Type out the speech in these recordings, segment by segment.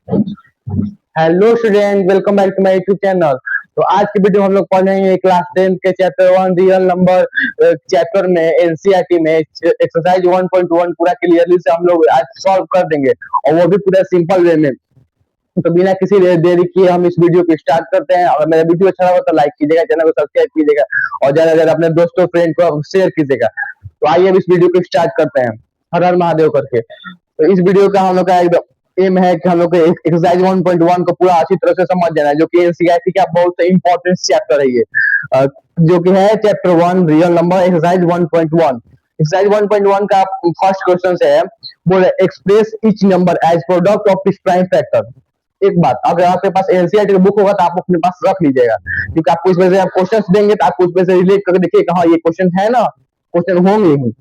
Hello student, welcome back to my YouTube channel. तो आज की वीडियो हम लोग पढ़ेंगे क्लास 10 के चैप्टर 1 रियल नंबर चैप्टर में एनसीईआरटी में एक्सरसाइज 1.1 पूरा क्लियरली से हम लोग आज सॉल्व कर देंगे, और वो भी पूरा सिंपल वे में। तो बिना किसी देरी किए हम इस वीडियो को स्टार्ट करते हैं। अगर मेरा वीडियो अच्छा लगा तो लाइक कीजिएगा, चैनल को सब्सक्राइब कीजिएगा और ज्यादा से ज्यादा अपने दोस्तों फ्रेंड को शेयर कीजिएगा। तो आइए अब इस वीडियो को स्टार्ट करते हैं, हर हर महादेव करके। तो इस वीडियो का हम लोग का एकदम एम है कि हम लोग को एक्सरसाइज 1.1 को पूरा अच्छी तरह से समझ जाना है, जो कि एनसीईआरटी का बहुत इंपॉर्टेंट चैप्टर है ये, जो कि है chapter 1 real number exercise 1.1। Exercise 1.1 का फर्स्ट क्वेश्चन है, बोले express each number as product of its prime factor. एक बात, अगर आपके पास एनसीईआरटी का बुक होगा तो आप अपने पास रख लीजिएगा, क्योंकि आपको इसमें से क्वेश्चन देंगे तो आपको उसमें से रिलेट करके देखिए हाँ ये क्वेश्चन है ना, क्वेश्चन होंगे ही।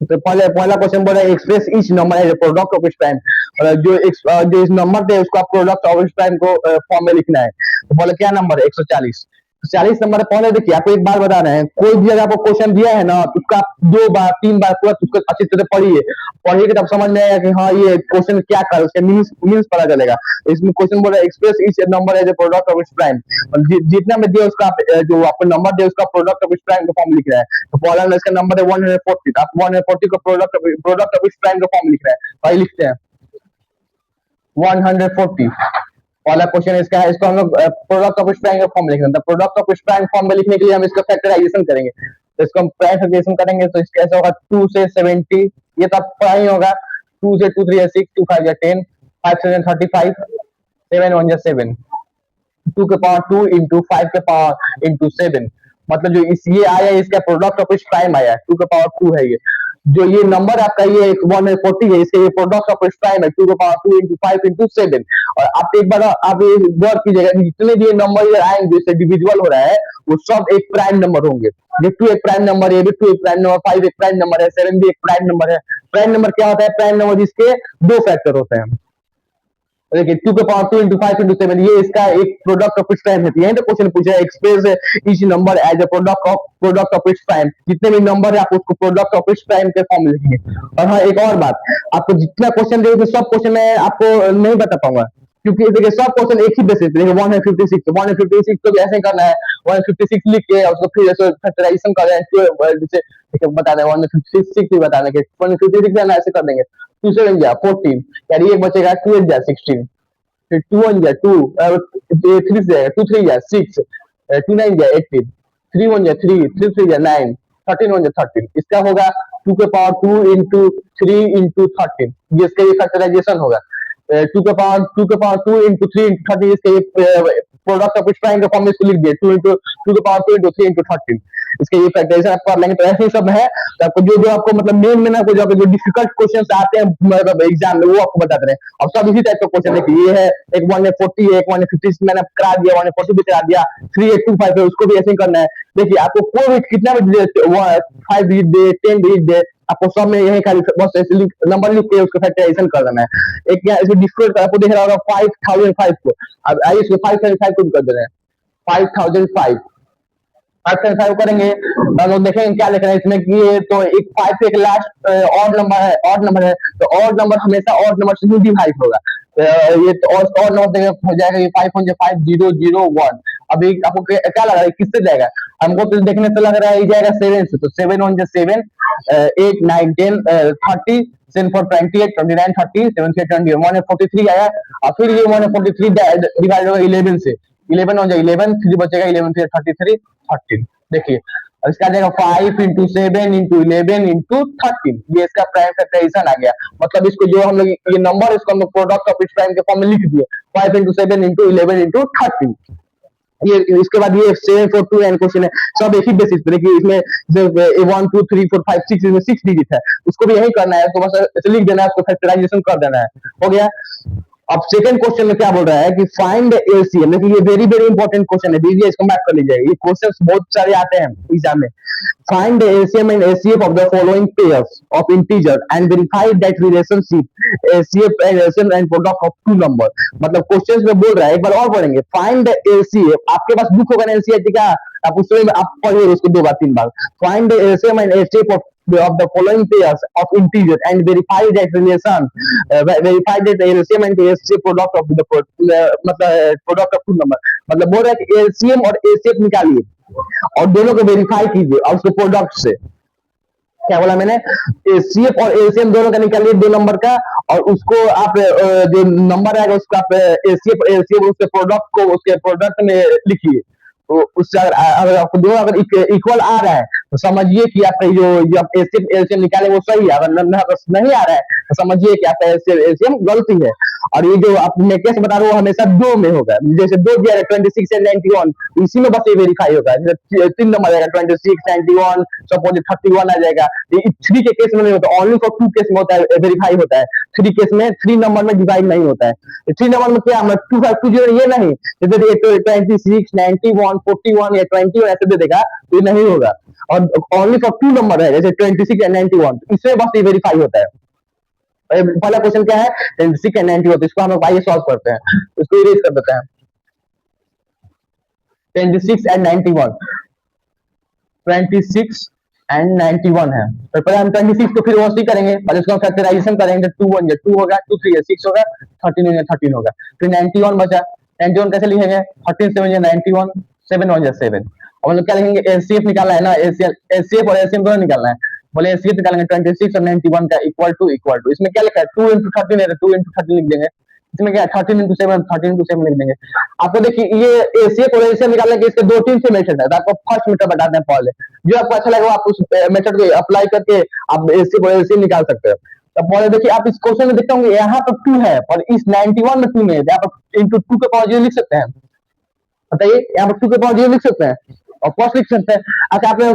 तो पहले पहला क्वेश्चन बोला express each number as product of its prime. जो इस नंबर थे उसको आप प्रोडक्ट ऑफ इट्स प्राइम को फॉर्म में लिखना है। तो बोले क्या नंबर है 140। 40 नंबर पहले देखिए, आपको एक बार बता रहे हैं, कोई भी अगर आपको क्वेश्चन दिया है ना तो उसका आप 2 बार 3 बार पूरा उसको अच्छी तरह पढ़िए। पढ़िए तब समझ में आएगा कि हाँ ये क्वेश्चन क्या कर, उसके मीन्स पता चलेगा। इसमें क्वेश्चन बोला express each number as a product of its prime. जितना में दिया उसका जो आपको नंबर दिया उसका प्रोडक्ट ऑफ इट्स प्राइम का फॉर्म लिख रहा है। तो पहला इसका नंबर है 140, आप 140 को प्रोडक्ट ऑफ इट्स प्राइम का फॉर्म लिख रहा है, वही लिखते हैं 140। पहला क्वेश्चन इसका है, इसको हम लोग प्रोडक्ट ऑफ इट्स प्राइम का फॉर्म लिखेंगे। तो product of its prime form में लिखने के लिए हम इसका फैक्टराइजेशन करेंगे। तो इसको हम प्राइम फैक्टराइजेशन करेंगे तो इसका ऐसा होगा 2 से 70, ये तो पढ़ा ही होगा। 2 से 2 3 6, 2 5 10, 5 7 35, 7 1 7, 2 के पावर 2 इंटू 5 के पावर इंटू 7। मतलब जो इस ये आया इसका प्रोडक्ट ऑफ इट्स प्राइम आया 2 के पावर 2 है। ये जो ये नंबर आपका ये 140 है, इसका ये प्रोडक्ट ऑफ इट्स प्राइम है 2 के पावर 2 इंटू 5 इंटू 7। और आप एक बार आप ये गौर कीजिएगा कि जितने भी ये नंबर ये आएंगे इससे डिविजिबल हो रहा है वो सब एक प्राइम नंबर होंगे। ये 2 एक प्राइम नंबर है, ये भी 2 एक प्राइम नंबर, 5 एक प्राइम नंबर है, 7 भी एक प्राइम नंबर है। प्राइम नंबर क्या होता है? प्राइम नंबर जिसके 2 फैक्टर होते हैं। देखिए 2 के पावर 2 इंटू 5 इंटू 7, ये इसका एक प्रोडक्ट ऑफ इट्स प्राइम है। यही तो क्वेश्चन पूछा है, express each number as a product of its prime. जितने भी नंबर है आप उसको प्रोडक्ट ऑफ इट्स प्राइम के फॉर्म में लिखेंगे। और हाँ एक और बात, आपको जितना क्वेश्चन देंगे सब क्वेश्चन मैं आपको नहीं बता पाऊंगा, क्योंकि देखिए सब क्वेश्चन एक ही बेसिस पे, देखिए 156 तो भी ऐसे ही करना है। 156 लिख के उसको फिर फैक्टराइजेशन कर रहे हैं, जैसे बता दें 156 भी बता देंगे, 156 करना ऐसे कर देंगे। 2 7 जा 14, यार एक बचेगा 2 8 जा 16, फिर 2 1 जा 2, 3 से 2 3 जा 6, 2 9 जा 18, 3 1 जा 3, 3 3 जा 9, 13 1 जा 13। इसका होगा 2 के पावर 2 इंटू 3 इंटू 13, ये इसका ये फैक्टराइजेशन होगा। 2 के पावर 2 इंटू 3 इंटू 13, इसका ये प्रोडक्ट ऑफ इट्स प्राइम के फॉर्म में इसको लिख दिए 2 के पावर 2 इंटू 3 इंटू 13। इसके ये फैक्टराइजेशन आप कर लेंगे तो ऐसे ही सब है। तो आपको जो आपको मतलब मेन में ना जो डिफिकल्ट क्वेश्चन आते हैं मतलब एग्जाम में, वो आपको बताते हैं। और सब इसी टाइप का क्वेश्चन देखिए, ये है एक 140 है, एक 150 मैंने करा दिया, 140 भी करा दिया, 3825 है उसको भी ऐसे ही करना है। देखिए आपको कोई भी कितना भी 5 डिजिट दे 10 डिजिट दे, आपको सब में यही खाली बस ऐसे नंबर लिख के उसको फैक्टराइजेशन कर देना है। एक इसमें डिफिकल्ट आपको दिख रहा होगा 5005 को, अब आइए इसको 5005 को भी कर दे रहे हैं। 5005 5 करेंगे तो देखेंगे क्या लिख रहे हैं इसमें कि ये तो एक 5 पे एक लास्ट ऑड नंबर है, ऑड नंबर है, तो ऑड नंबर हमेशा ऑड नंबर से ही डिवाइड होगा। ये तो ऑड नंबर हो जाएगा, ये 5 अभी आपको क्या लग रहा है किससे जाएगा? हमको तो देखने से लग रहा है ये जाएगा 7 से, तो 7 1 7, 8 9 10 30, 7 4 28 29 30, 7 3 20, 143 आया। और फिर ये 143 डिवाइड होगा 11 से, 11 हो जाएगा 11, 3 बचेगा 11 3 33 13। देखिए इसका आ जाएगा 5 इंटू 7 इंटू 11 इंटू 13, ये इसका प्राइम फैक्टराइजेशन आ गया। मतलब इसको जो हम लोग ये नंबर इसको हम लोग प्रोडक्ट ऑफ इट्स प्राइम के फॉर्म में लिख दिए 5 इंटू 7 इंटू 11 इंटू 13। ये इसके बाद ये 7 4 2 एन क्वेश्चन है, सब एक ही बेसिस पे। देखिए इसमें 1 2 3 4 5 6, इसमें 6 डिजिट है, उसको भी यही करना है, तो बस ऐसे लिख देना है, उसको फैक्टराइजेशन कर देना है, हो गया। अब सेकंड क्वेश्चन में क्या बोल रहा है कि फाइंड एलसीएम। देखिए ये वेरी वेरी इंपॉर्टेंट क्वेश्चन है, दीजिए इसको मैप कर लीजिए, ये क्वेश्चंस बहुत सारे आते हैं एग्जाम में। Find the LCM and HCF of the following pairs of integer and verify that relationship HCF and LCM and product of two number. मतलब क्वेश्चंस में बोल रहा है, एक बार और पढ़ेंगे। फाइंड द एलसीएम, आपके पास बुक होगा ना एलसीएम का, आप उसमें आप पढ़िए उसको 2 बार 3 बार। Find the LCM and HCF of of the following pairs of integers and verify that relation, verify that LCM and HCF product of the मतलब प्रोडक्ट ऑफ टू नंबर, मतलब बोल रहा है कि एलसीएम और एचसीएफ निकालिए और दोनों को वेरीफाई कीजिए और उसके प्रोडक्ट से, क्या बोला मैंने, एचसीएफ और एलसीएम दोनों का निकालिए दो नंबर का, और उसको आप जो नंबर आएगा उसको आप एचसीएफ एलसीएम उसके प्रोडक्ट को उसके प्रोडक्ट में लिखिए। तो उससे अगर आपको दोनों अगर इक्वल आ रहा है तो समझिए कि आपका जो आप एचसीएफ एलसीएम निकाले वो सही है, अगर नहीं आ रहा है तो समझिए कि आपका एलसीएम गलती है। और ये जो आप मैं केस बता रहा हूँ हमेशा दो में होगा, जैसे दो दिया है 26 एंड 91, इसी में बस ये वेरीफाई होगा। जैसे तीन नंबर आएगा 26 91 सपोज 31 आ जाएगा, ये थ्री के केस में नहीं होता, ओनली फॉर टू केस में होता है वेरीफाई होता है। थ्री केस में थ्री नंबर में डिवाइड नहीं होता है। थ्री नंबर में क्या हम 2520 ये नहीं, जैसे 26 91 41 या 21 ऐसे दे देगा तो ये नहीं होगा। और ओनली फॉर टू नंबर है जैसे 26 एंड 91, इसमें बस ये वेरीफाई होता है। पहला क्वेश्चन क्या है 26 एंड 91, इसको हम लोग आइए सॉल्व करते हैं, इसको इरेज कर देते हैं। 26 एंड 91, 26 एंड 91 है, तो पहले हम 26 को फिर वैसे करेंगे और इसको फैक्टराइजेशन करेंगे, 2 1 2 होगा, 2 3 6 होगा, 13 13 होगा, फिर 91 बचा। 91 कैसे लिखेंगे, 13 7 91, 7 1 7, और हम लोग क्या लिखेंगे, एचसीएफ निकालना है ना, एचसीएफ और एचसीएम दोनों निकालना है, बोले एचसीएफ निकालेंगे 26 और 91 का इक्वल टू इसमें क्या लिखा है 2 into 13 है तो 2 into 13 लिख देंगे, इसमें क्या है 13 into 7 13 into 7 लिख देंगे। आपको देखिए ये एचसीएफ और एचसीएम निकालने के इसके दो तीन से मेथड है, तो आपको फर्स्ट मेथड बताते हैं पहले, जो आपको अच्छा लगे आप उस मेथड को अप्लाई करके आप एचसीएफ और एचसीएम निकाल सकते हो। तो पहले देखिए आप इस क्वेश्चन में देखते होंगे यहाँ पर 2 है और इस 91 में 2 नहीं है, यहाँ पर इंटू 2 के पावर 0 लिख सकते हैं, बताइए यहाँ पर 2 के पावर 0 लिख सकते हैं और फर्स्ट लिख सकते हैं। अच्छा आपने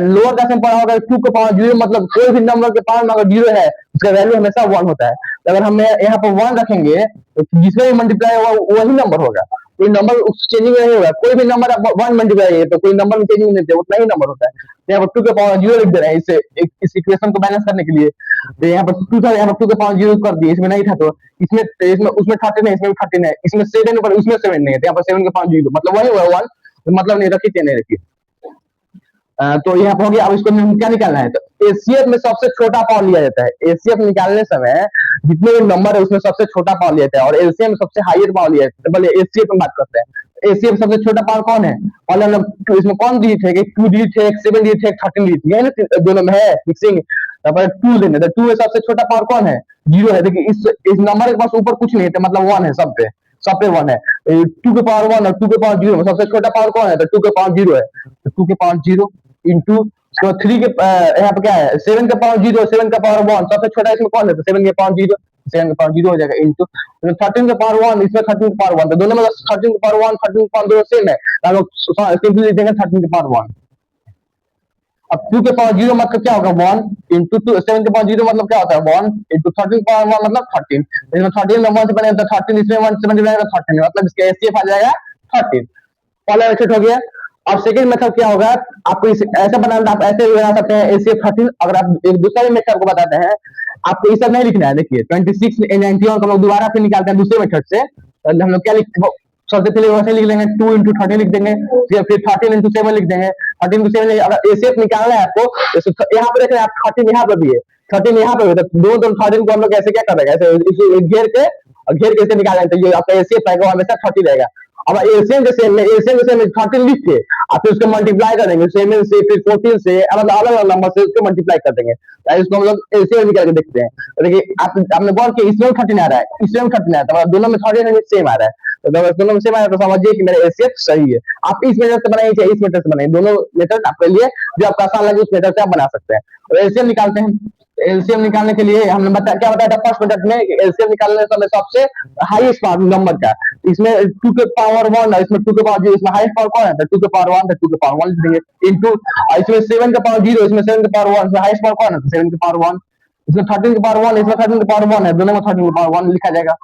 लोअर क्लास में पढ़ा होगा 2 के पावर 0 मतलब कोई भी नंबर के पावर में अगर 0 है उसका वैल्यू हमेशा 1 होता है, तो अगर हम यहाँ पर 1 रखेंगे तो जिसमें भी मल्टीप्लाई होगा वही नंबर होगा, कोई नंबर चेंजिंग नहीं होगा, कोई भी नंबर आप 1 मल्टीप्लाई है तो कोई नंबर में चेंजिंग नहीं होता, उतना ही नंबर होता है। तो यहाँ पर 2 के पावर 0 लिख दे रहे हैं इसे इस इक्वेशन को बैलेंस करने के लिए, तो यहाँ पर 2 था, यहाँ पर 2 के पावर 0 कर दिए, इसमें नहीं था तो इसमें उसमें 13 है, इसमें भी 13 है, इसमें 7 ऊपर उसमें 7 नहीं है, तो यहाँ पर 7 के पावर 0 मतलब वही हुआ 1, मतलब नहीं रखी नहीं रखी। तो यहाँ पर हो गया। अब इसको क्या निकालना है, तो एचसीएफ में सबसे छोटा पावर लिया जाता है, एचसीएफ निकालने समय जितने भी नंबर है उसमें सबसे छोटा पावर लिया जाता है और एलसीएम में सबसे हाईएस्ट पावर लिया जाता है। पहले एचसीएफ में बात करते हैं, एचसीएफ सबसे छोटा पावर कौन है, पहले हम लोग इसमें कौन डिजिट है, 2 डिजिट है, 7 डिजिट है, 13 डिजिट है ना, दोनों में है मिक्सिंग, तब 2 लेने, तो 2 में सबसे छोटा पावर कौन है, 0 है। देखिए इस नंबर के पास ऊपर कुछ नहीं है तो मतलब 1 है, सब पे 1 है, 2 के पावर 1 और 2 के पावर 0 में सबसे छोटा पावर कौन है, तो 2 के पावर 0 है, तो 2 के पावर 0 इंटू 3 के यहाँ पे क्या है 7 का पावर 0 7 का पावर 1 सबसे छोटा इसमें कौन है, तो 7 के पावर 0, 7 के पावर 0 हो जाएगा इंटू 13 के पावर 1, इसमें 13 के पावर 1, तो दोनों में 13 के पावर 1 13 के पावर 2 सेम है, हम लोग सिंपली लिख देंगे 13 के पावर 1। अब 2 के पावर 0 मतलब क्या होगा 1 इंटू 7 के पावर 0 मतलब क्या होता है 1 इंटू 13 के पावर 1 मतलब 13, इसमें 13 में 1 से बनेगा तो 13, इसमें 1 से बनेगा तो 13, मतलब इसका एचसीएफ आ जाएगा 13। पहला मेथड हो गया। अब सेकंड मेथड क्या होगा, आपको ऐसा बनाना, आप ऐसे भी बना सकते हैं एचसीएफ 13। अगर आप एक दूसरा मेथड को बताते हैं, आपको ये सब नहीं लिखना है, देखिए 26 91 को हम लोग दोबारा फिर निकालते हैं दूसरे मेथड से, हम लोग क्या लिखते हैं, सबसे पहले वैसे लिख लेंगे 2 into 13 लिख देंगे, फिर 13 into 7 लिख देंगे, 13 into 7 अगर एचसीएफ निकालना है आपको, यहाँ पे देख रहे हैं आप 13 यहाँ पे भी है, 13 यहाँ पे भी, तो दोनों 13 को हम लोग ऐसे क्या कर देंगे, ऐसे घेर के ऐसे निकालेंगे, तो ये आपका एचसीएफ रहेगा हमेशा 30 रहेगा। अब एलसीएम के सेम में 13 लिख के आप फिर उसको मल्टीप्लाई करेंगे 7 से, फिर 14 से, अलग अलग नंबर से उसको मल्टीप्लाई कर देंगे, इसको हम लोग एलसीएम निकाल के देखते हैं। तो देखिए आपने गौर किया इसमें 13 आ रहा है, इसमें 13 आ रहा है, दोनों में 13 सेम आ रहा है, तो दोनों में सेम आ रहा है तो समझिए कि मेरा एचसीएफ सही है। आप इस मेथड से बनाइए चाहे इस मेथड से बनाइए, दोनों मेथड आपके लिए जो आपका आसान लगे उस मेथड से आप बना सकते हैं। और एलसीएम निकालते हैं, एलसीएम निकालने के लिए हमने क्या बताया था फर्स्ट मेथड में, एलसीएम निकालने समय सबसे हाईएस्ट पावर नंबर का, इसमें 2 के पावर 1 है, इसमें 2 के पावर 0, इसमें हाईएस्ट पावर कौन है, तो 2 के पावर 1, तो 2 के पावर 1 लिख देंगे इंटू इसमें 7 के पावर 0, इसमें 7 के पावर 1, इसमें हाईएस्ट पावर कौन है, तो 7 के पावर 1, इसमें 13 के पावर 1, इसमें 13 के पावर 1 है, दोनों में 13 के पावर 1 लिखा जाएगा।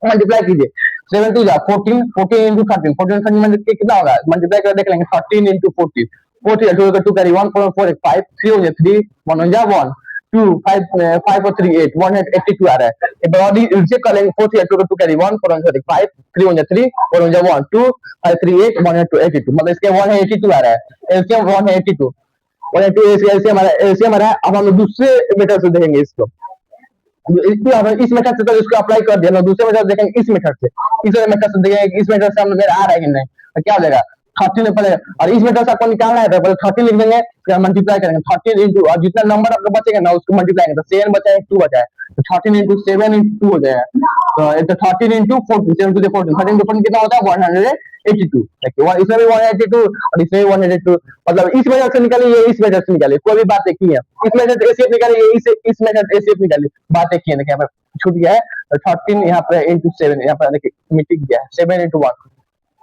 मल्टीप्लाई कीजिए 7 2 जा 14, 14 into 13, 14 13 में कितना होगा, मल्टीप्लाई कर देख लेंगे 13 into 14, 40 2 carry 1 4 4 5 3 हो जाए 3 1 हो जाए 1 2 5 5 और 3 8 182 आ रहा है, एक बार रीचेक कर लेंगे 4 2 carry 1 4 1 5 3 हो जाए 3 4 हो जाए 1 2 5 3 8 182, मतलब इसके 182 आ रहा है, इसके 182 182 एलसीएम आ रहा है। अब हम दूसरे मेथड से देखेंगे इसको। इस मेथड से तो इसको अप्लाई कर दिया ना, दूसरे मेथड देखेंगे इस मेथड से, इस मेथड से देखेंगे इस मेथड से हम मेरा आ रहा है कि नहीं, तो क्या हो जाएगा 13 पहले, और इस मेथड से आपको निकालना है तो पहले 13 लिख देंगे, फिर मल्टीप्लाई करेंगे 13 इंटू, और जितना नंबर आपका बचेगा ना उसको मल्टीप्लाई करेंगे, तो 7 बचा है 2 बचा है, तो 13 इंटू 7 इंटू 2 हो जाएगा, तो 13 इंटू 14 7 टू 14 13 इंटू 14 कितना होता है 182। देखिए इसमें भी 182 और इसमें भी 182, मतलब इस मेथड से निकालिए, इस मेथड से निकालिए, कोई भी बात एक ही है, इस मेथड एसीएफ निकालिए, इस मेथड एसीएफ निकालिए, बात एक ही है। देखिए यहाँ पे छूट गया है 13 यहाँ पे इंटू 7, यहाँ पे देखिए मिट गया है 7 इंटू 1,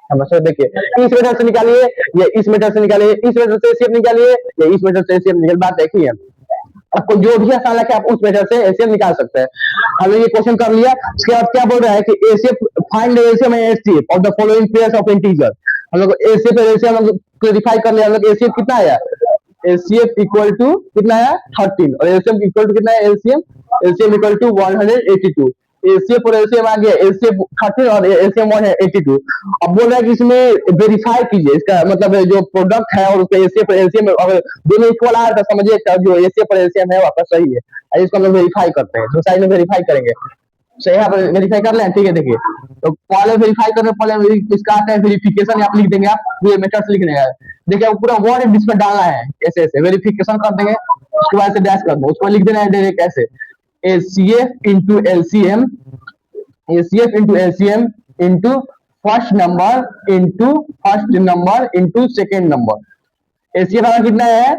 समझ देखिए इस मेथड से निकालिए, ये इस मेथड से निकालिए, इस मेथड से एसीएफ निकालिए, ये इस मेथड से एसीएफ निकालिए, बात एक ही है। आपको जो भी आसान लगे आप उस मेथड से एसीएफ निकाल सकते हैं। हमने ये क्वेश्चन कर लिया, उसके बाद क्या बोल रहा है कि ACF find ACF and HCF of the following pairs of integer. हम लोग एसीएफ और एचसीएफ हम लोग क्लैरिफाई कर लिया, हम लोग एसीएफ कितना आया, एचसीएफ इक्वल टू कितना है 13 और एचसीएफ इक्वल टू कितना है, एचसीएफ इक्वल टू 182, एचसीएफ और एलसीएम आ गया, एचसीएफ 13 और एलसीएम 182। अब बोल रहा है कि इसमें वेरीफाई कीजिए, इसका मतलब जो प्रोडक्ट है और उसका एचसीएफ और एलसीएम अगर दोनों इक्वल आ रहा है तो समझिए जो एचसीएफ और एलसीएम है वो आपका सही है। इसको हम लोग वेरीफाई करते हैं, तो साइड में वेरीफाई करेंगे, सही है, वेरीफाई कर लें, ठीक है। देखिए तो पहले वेरीफाई करने पहले इसका आता है वेरिफिकेशन, आप लिख देंगे, आप ये मेथड से लिख देंगे। देखिए पूरा वर्ड इसमें डालना है, ऐसे ऐसे वेरिफिकेशन कर देंगे, उसके बाद से डैश कर दो, उसको लिख देना है डायरेक्ट ऐसे HCF into LCM, HCF into LCM into first number into second number. HCF हमारा कितना है,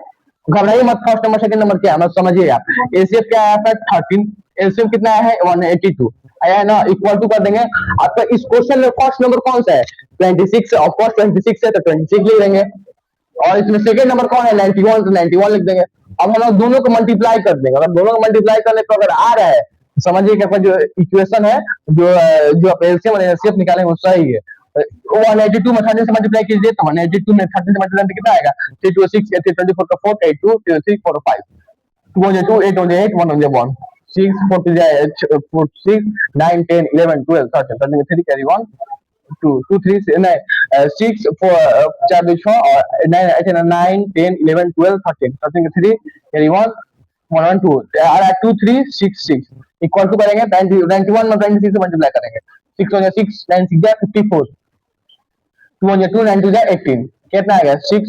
घबराइए मत, फर्स्ट नंबर सेकंड नंबर क्या है मत समझिएगा। एचसीएफ क्या है आपका 13, एलसीएम कितना है 182 आया है ना, इक्वल टू कर देंगे। आपका इस क्वेश्चन में फर्स्ट नंबर कौन सा है 26, ऑफ कोर्स 26 है तो 26 लिख देंगे, और इसमें सेकंड नंबर कौन है 91 तो 91 लिख देंगे। अब हम लोग दोनों को मल्टीप्लाई कर देंगे, अगर दोनों को मल्टीप्लाई करने पर अगर आ रहा है तो समझिए कि आपका जो इक्वेशन है, जो आप एलसीएम और एचसीएफ निकालेंगे वो सही है। 182 में 13 से मल्टीप्लाई कीजिए तो 182 में 13 से मल्टीप्लाई कितना आएगा 3 2 6 8 24 का 4 8 2 3 4 5 2 on 2 8 on 8 1 on 1 6 4 to 4 6 9 10 11 12 13 13 3 carry 1 2 2 3 6 4 4 2 6 और 9 8 9 10 11 12 13 13 3 carry 1 1 1 2 और 2 3 6 6 इक्वल टू करेंगे 91 में 26 से मल्टीप्लाई करेंगे 6 on 6 9 6 54 2 on 2 9 2 18 कितना आ गया 6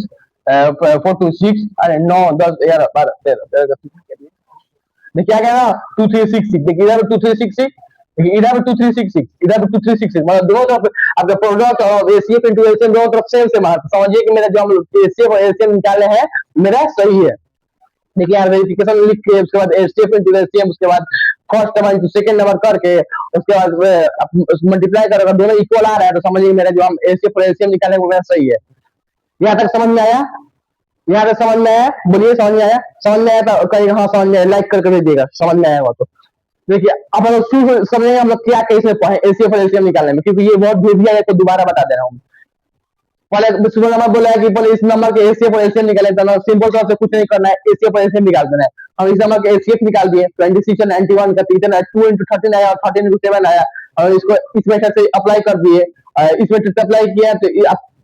4 2 6 अरे 9 10 11 12 13 देखिए आ गया ना 2 3 6 6, देखिए इधर 2 3 6 6, देखिए इधर 2 3 6 6, इधर 2 3 6 6, मतलब दोनों तरफ आपका प्रोडक्ट और एसीएफ इनटू एलसीएम दोनों तरफ सेम सेम है, समझिए कि मेरा जो हम एसीएफ और एलसीएम निकाले हैं मेरा सही है। देखिए यार वेरिफिकेशन लिख के उसके बाद एचसीएफ इनटू एलसीएम, उसके बाद first number into second number करके उसके बाद मल्टीप्लाई कर, अगर दोनों इक्वल आ रहा है तो समझिए मेरा जो हम एचसीएफ और एलसीएम निकाले वो मेरा सही है। यहाँ तक समझ में आया, यहाँ तक समझ में आया, बोलिए समझ में आया, समझ में आया तो कहीं हाँ समझ में आया लाइक करके भेजिएगा समझ में आया हुआ तो। देखिए अब हम लोग शुरू समझेंगे हम लोग क्या कैसे पढ़े एचसीएफ और एलसीएम निकालने में, क्योंकि ये बहुत भेजिया है तो दोबारा बता दे रहा हूँ। पहले सुबह नंबर बोला है कि पहले इस नंबर के एचसीएफ और एलसीएम निकाले, तो सिंपल तौर से कुछ नहीं करना है, एचसीएफ और एलसीएम निकाल देना है। हम इस नंबर के एचसीएफ निकाल दिए 26 और 91 का, इतना 2 into 13 आया और 13 into 7 आया, और इसको इस मेथड से अप्लाई कर दिए, इस मेथड से अप्लाई किया तो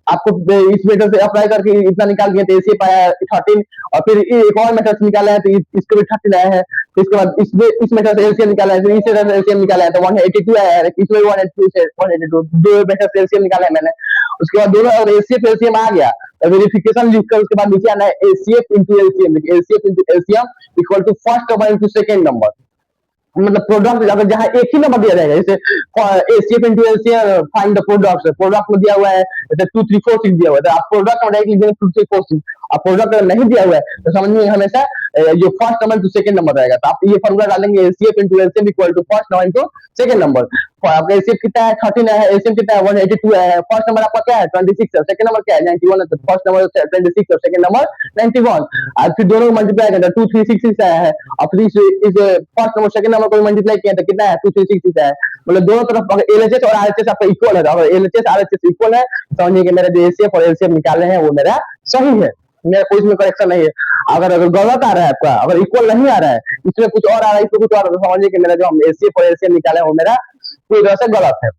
आपको इस मेथड से अप्लाई करके इतना निकाल दिया तो एचसीएफ आया 13, और फिर एक और मेथड से निकाला है तो इसको भी 13 आया है, तो इसके बाद इस मेथड से एलसीएम निकाला है, फिर इस मेथड से एलसीएम निकाला है तो 182 आया है, इसमें 182 से 182 दो मेथड से एलसीएम निकाला है मैंने। उसके बाद दोनों और एचसीएफ एलसीएम आ गया तो वेरिफिकेशन लिखकर उसके बाद नीचे आना है HCF into LCM, HCF into LCM equal to first number into second number, मतलब प्रोडक्ट अगर जहाँ एक ही नंबर दिया जाएगा, जैसे HCF into LCM find the product, product में दिया हुआ है जैसे 2 3 4 6 दिया हुआ है तो आप प्रोडक्ट में डायरेक्ट लिख देंगे 2 3 4 6, अब प्रोडक्ट अगर नहीं दिया हुआ है तो समझ में हमेशा जो first number to second number रहेगा, तो आप ये फॉर्मूला डालेंगे HCF into LCM equal to first number into second number. आपका एचसीएफ कितना है 13 है, एलसीएम कितना है 182 है, फर्स्ट नंबर आपका क्या है 26 है, सेकंड नंबर क्या है 91 है, तो फर्स्ट नंबर 26 और सेकंड नंबर 91, और फिर दोनों को मल्टीप्लाई करते हैं 2 3 6 6 आया है, और फिर इस फर्स्ट नंबर सेकंड नंबर को मल्टीप्लाई किया तो कितना है 2 3 6 6 आया है, मतलब दोनों तरफ अगर एलएचएस और आरएचएस आपका इक्वल है, अगर एलएचएस आरएचएस इक्वल है समझिए कि मेरा जो एचसीएफ और एलसीएम निकाले हैं वो मेरा सही है, मेरा कोई इसमें करेक्शन नहीं है। अगर गलत आ रहा है आपका, अगर इक्वल नहीं आ रहा है, इसमें कुछ और आ रहा है इसमें कुछ और, तो समझिए कि मेरा जो हम एचसीएफ और एलसीएम निकाले हैं वो मेरा पूरी तरह से गलत है।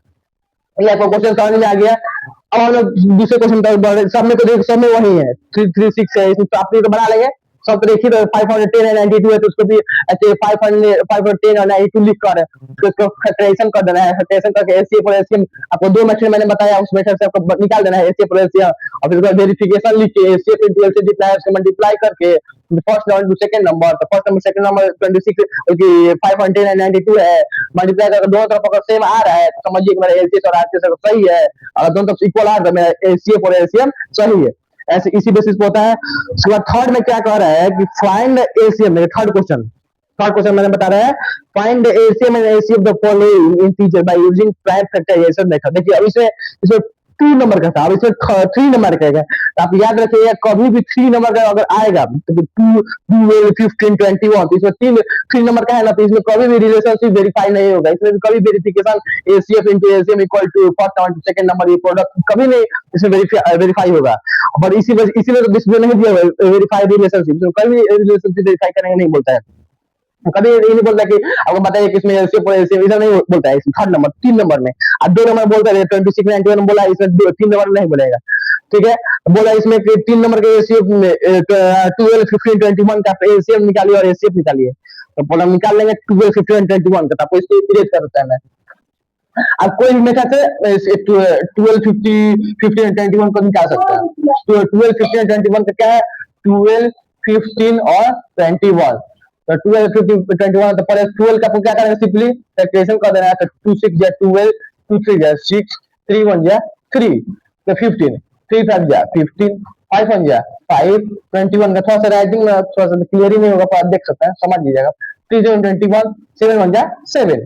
ये आपको क्वेश्चन समझ में आ गया। अब हम लोग दूसरे क्वेश्चन पर सब में तो देख सब में वही है 3 3 6 है, इसमें तो आप ये तो बना लेंगे सब तो देखिए, तो 510 है, 92 है, तो उसको भी ऐसे 510 और 92 लिख कर उसको फैक्टराइजेशन कर देना है। फैक्टराइजेशन करके एचसीएफ और एलसीएम आपको दो मेथड मैंने बताया, उस मेथड से आपको निकाल देना है एचसीएफ और एलसीएम, और फिर उसका वेरिफिकेशन लिख के एचसीएफ इंटू एलसीएम जितना है उसको मल्टीप्लाई करके first number to second number, तो फर्स्ट नंबर सेकंड नंबर 26 की 510 है, 92 है, मल्टीप्लाई करके दोनों तरफ अगर सेम आ रहा है तो समझिए कि मेरा एलसीएस और आरसीएस सही है, और दोनों तरफ इक्वल आ रहा है तो मेरा एचसीएफ और एलसीएम सही है। ऐसे इसी बेसिस पे होता है। उसके बाद थर्ड में क्या कह रहा है कि फाइंड एसीएम, थर्ड क्वेश्चन मैंने बता रहा है, find ACM and AC of the following integer by using prime factorization method. देखिए अब इसमें इसमें 2 नंबर का था, अब इसमें 3 नंबर का है, तो आप याद रखिएगा कभी भी 3 नंबर का अगर आएगा तो 2 12 15 21, तो इसमें 3 नंबर का है ना, तो इसमें कभी भी रिलेशनशिप वेरीफाई नहीं होगा, इसमें भी कभी verification ACF into ACM equal to first number to second number, ये प्रोडक्ट कभी नहीं इसमें वेरीफाई होगा। और इसीलिए तो डिस्प्ले नहीं दिया वेरीफाई रिलेशनशिप, तो कभी रिलेशनशिप वेरीफाई करेंगे नहीं बोलता है, कभी ये नहीं बोलता कि आपको बताइए कि इसमें एलसीएम और एलसीएम इधर नहीं बोलता है, थर्ड नंबर 3 नंबर में, अब 2 नंबर बोलता है 26 91 बोला, इसमें 3 नंबर नहीं बोलेगा, ठीक है। बोला इसमें कि 3 नंबर के एलसीएम 12 15 21 का एलसीएम निकालिए और एलसीएम निकालिए, तो बोला निकाल लेंगे 12 15 21 का, तो आपको इसको इरेज कर देता है मैं। अब कोई भी मेथड से 12 50 15 21 को निकाल सकते हैं, तो 12 15 21 का क्या है, 12 15 और 21, तो 12 15 21, तो पहले 12 का आपको क्या करना है, सिंपली फैक्टराइजेशन कर देना है, तो 2 6 जा 12, 2 3 जा 6, 3 1 जा 3, तो 15, 3 5 जा 15, 5 1 जा 5, 21 का थोड़ा सा राइटिंग में थोड़ा सा क्लियर ही नहीं होगा, पर आप देख सकते हैं, समझ लीजिएगा, 3 7 21, 7 1 जा 7,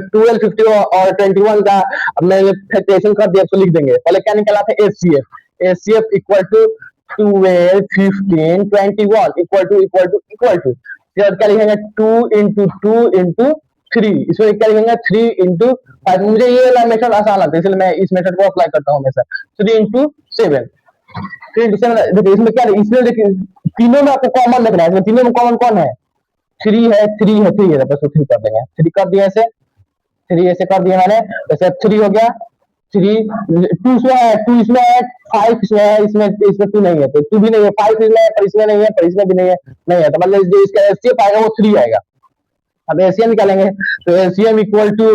12 50 और 21 का अब मैंने फैक्टराइजेशन कर दिया, तो लिख देंगे, पहले क्या निकाला था HCF equal to 12 15 21 equal to क्या लिखेंगे, 2 इंटू 2 इंटू 3, इसमें क्या लिखेंगे 3 इंटू 5, मुझे ये वाला मेथड आसान लगता है इसलिए मैं इस मेथड को अप्लाई करता हूँ हमेशा, 3 इंटू 7, 3 इंटू 7, देखिए इसमें क्या है, इसमें देखिए तीनों में आपको कॉमन रखना है, इसमें तीनों में कॉमन कौन है, 3 है, 3 है, 3 है, बस 3 कर देंगे, 3 कर दिया ऐसे, 3 ऐसे कर दिया मैंने, जैसे 3 हो गया, 3 2 इसमें है, 2 इसमें है, 5 इसमें है, इसमें 2 नहीं है, तो 2 भी नहीं है, 5 इसमें है, पर इसमें नहीं है, पर इसमें भी नहीं है, तो मतलब जो इसका एचसीएफ आएगा वो 3 आएगा। अब एलसीएम निकालेंगे, तो एलसीएम इक्वल टू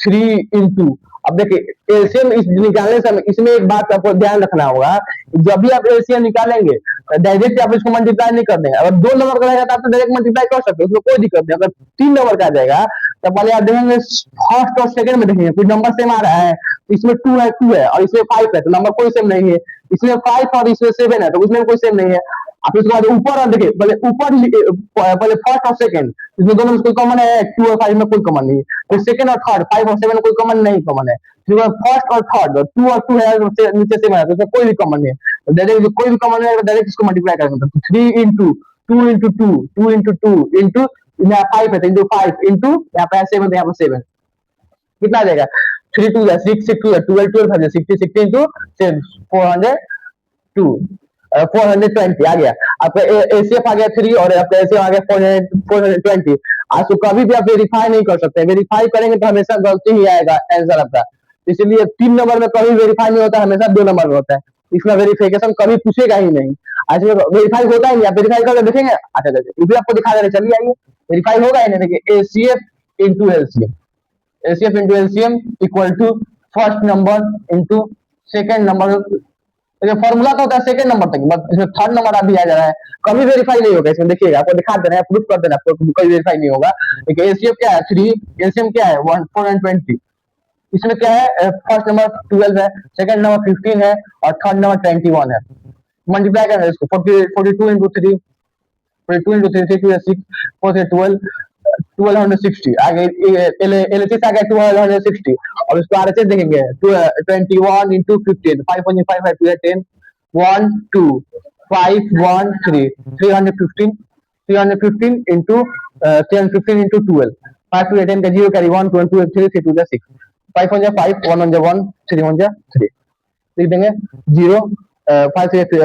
3 इंटू, अब देखिए एलसीएम इस निकालने से इसमें एक बात आपको ध्यान रखना होगा, जब भी आप एलसीएम निकालेंगे डायरेक्ट आप इसको मल्टीप्लाई नहीं कर देंगे, अगर 2 नंबर का रहेगा तो आप तो डायरेक्ट मल्टीप्लाई कर सकते हो, उसमें कोई दिक्कत नहीं, अगर 3 नंबर का आ जाएगा तो पहले आप देखेंगे फर्स्ट और सेकंड में, देखेंगे कुछ नंबर सेम आ रहा है, इसमें 2 है और इसमें 5 है, तो नंबर कोई सेम नहीं है, इसमें 5 और इसमें 7 है, तो उसमें कोई सेम नहीं है। आप इसके बाद ऊपर और देखिए, पहले फर्स्ट और सेकंड, इसमें दोनों में कोई कॉमन है, 2 और 5 में कोई कॉमन नहीं है, तो सेकंड और थर्ड 5 और 7 में कोई कॉमन नहीं, कॉमन है, फर्स्ट और थर्ड 2 और 2 है, नीचे सेम है, तो इसमें कोई भी कॉमन नहीं है, तो डायरेक्ट कोई भी कॉमन नहीं है, डायरेक्ट इसको मल्टीप्लाई करेंगे, तो 3 इंटू 2 इंटू 2 2 इंटू 2 इंटू यहाँ 5 है, इंटू 5 इंटू यहाँ पे 7 है, यहाँ पे 7 कितना आ जाएगा, 3 2 6 6 2 12 12 60 60 इंटू 402 420 आ गया आपका एसीएफ आ गया 3 और आपका एसीएफ आ गया 420। आज तो कभी भी आप वेरीफाई नहीं कर सकते, वेरीफाई करेंगे तो हमेशा गलती ही आएगा आंसर आपका, इसलिए 3 नंबर में कभी वेरीफाई नहीं होता, हमेशा 2 नंबर में होता है, इसमें वेरिफिकेशन कभी पूछेगा ही नहीं, आज में वेरीफाई होता ही नहीं, आप वेरीफाई करके देखेंगे, अच्छा ये भी आपको दिखा दे रहे, चलिए आइए, वेरीफाई होगा ही नहीं, देखिए ACF into LCM, ACF into LCM equal to first number into second number, formula तो होता है सेकंड नंबर तक, बस इसमें थर्ड नंबर अभी आ जा रहा है, कभी वेरीफाई नहीं होगा इसमें, देखिएगा आपको दिखा देना है, प्रूफ कर देना है, आपको कोई वेरीफाई नहीं होगा। देखिए एसीएफ क्या है 3, एलसीएम क्या है 420, इसमें क्या है फर्स्ट नंबर 12 है, सेकंड नंबर 15 है और थर्ड नंबर 21 है, मल्टीप्लाई करना है इसको 42 इंटू 3, 42 इंटू 3 6 6 4 12 1260 आगे एलएचएस आ गया 1260, और इसको आरएचएस देखेंगे 21 इंटू 15 5 5 5 2 10 1 2 5 1 3 315 इंटू 315 इंटू 12 5 2 10 का 0 कैरी 1 2 2 3 3 2 6 5 1 5 1 1 1 3 1 3 लिख देंगे 0 5 3